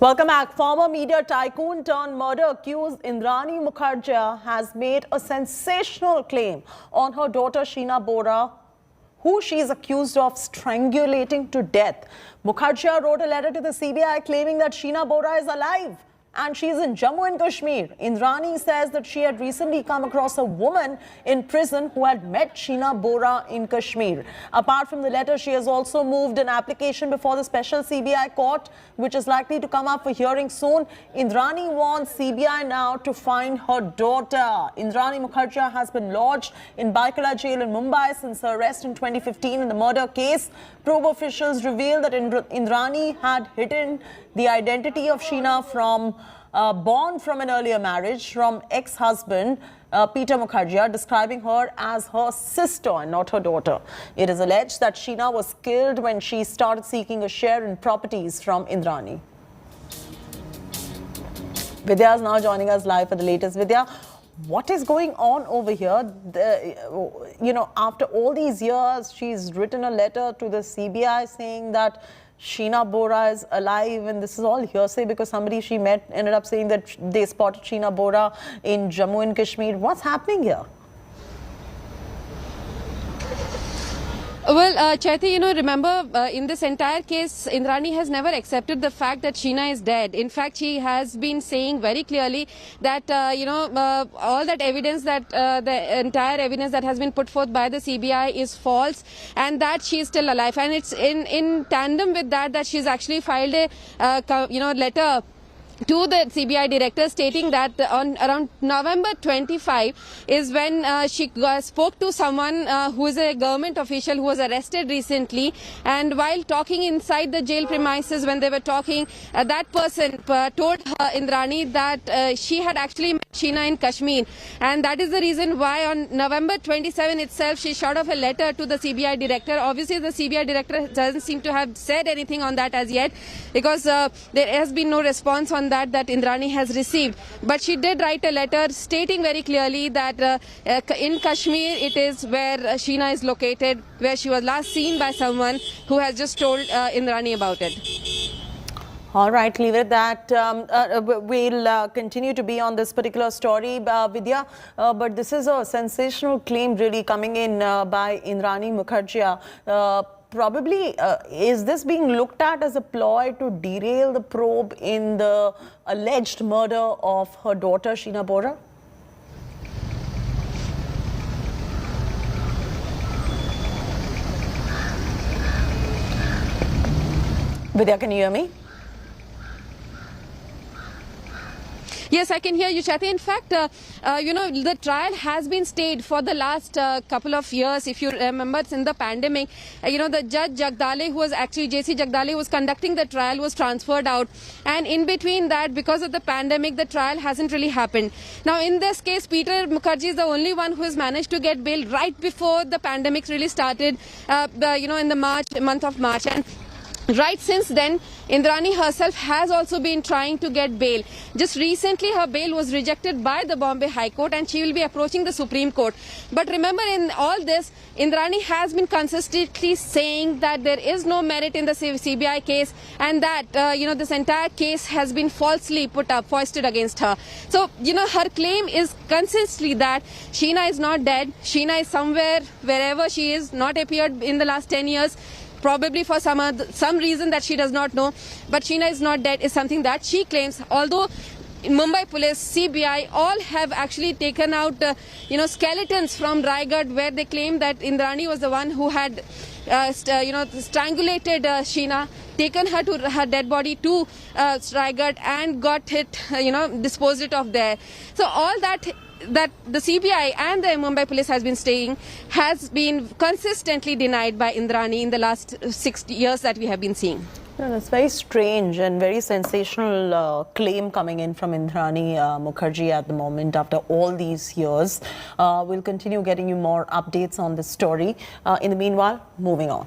Welcome back. Former media tycoon turned murder accused Indrani Mukherjee has made a sensational claim on her daughter Sheena Bora, who she is accused of strangulating to death. Mukherjee wrote a letter to the CBI claiming that Sheena Bora is alive and she is in Jammu and Kashmir. Indrani says that she had recently come across a woman in prison who had met Sheena Bora in Kashmir. Apart from the letter, she has also moved an application before the special CBI court, which is likely to come up for hearing soon. Indrani wants CBI now to find her daughter. Indrani Mukherjee has been lodged in Baikala jail in Mumbai since her arrest in 2015 in the murder case. Probe officials revealed that Indrani had hidden the identity of Sheena born from an earlier marriage from ex-husband Peter Mukherjee, describing her as her sister and not her daughter. It is alleged that Sheena was killed when she started seeking a share in properties from Indrani. Vidya is now joining us live for the latest. Vidya, what is going on over here? After all these years, she's written a letter to the CBI saying that Sheena Bora is alive, and this is all hearsay because somebody she met ended up saying that they spotted Sheena Bora in Jammu and Kashmir. What's happening here? Well, Chaiti, remember in this entire case, Indrani has never accepted the fact that Sheena is dead. In fact, she has been saying very clearly that, all that evidence, that the entire evidence that has been put forth by the CBI is false and that she is still alive. And it's in tandem with that she's actually filed a, letter to the CBI director stating that on around November 25 is when she spoke to someone who is a government official who was arrested recently, and while talking inside the jail premises, when they were talking, that person told Indrani that she had actually met Sheena in Kashmir, and that is the reason why on November 27 itself she shot off a letter to the CBI director. Obviously the CBI director doesn't seem to have said anything on that as yet because there has been no response on that Indrani has received, but she did write a letter stating very clearly that in Kashmir it is where Sheena is located, where she was last seen by someone who has just told Indrani about it. All right, leave it at that. We'll continue to be on this particular story, Vidya, but this is a sensational claim really coming in by Indrani Mukherjee. Probably, is this being looked at as a ploy to derail the probe in the alleged murder of her daughter, Sheena Bora? Vidya, can you hear me? Yes, I can hear you, Chaiti. In fact, the trial has been stayed for the last couple of years. If you remember, in the pandemic, the judge Jagdale, who was actually J.C. Jagdale, who was conducting the trial, was transferred out. And in between that, because of the pandemic, the trial hasn't really happened. Now, in this case, Peter Mukherjee is the only one who has managed to get bail right before the pandemic really started, in the month of March. And right since then, Indrani herself has also been trying to get bail. Just recently, her bail was rejected by the Bombay High Court and she will be approaching the Supreme Court. But remember, in all this, Indrani has been consistently saying that there is no merit in the CBI case and that, this entire case has been falsely foisted against her. So, her claim is consistently that Sheena is not dead. Sheena is somewhere, wherever she is, not appeared in the last 10 years. Probably for some reason that she does not know, but Sheena is not dead is something that she claims. Although Mumbai Police, CBI, all have actually taken out, skeletons from Raigad, where they claim that Indrani was the one who had, strangulated Sheena, taken her to her dead body to Raigad and got it, disposed it of there. So all that the CBI and the Mumbai Police has been saying has been consistently denied by Indrani in the last 6 years that we have been seeing. That's very strange and very sensational claim coming in from Indrani Mukherjee at the moment after all these years. We'll continue getting you more updates on this story. In the meanwhile, moving on.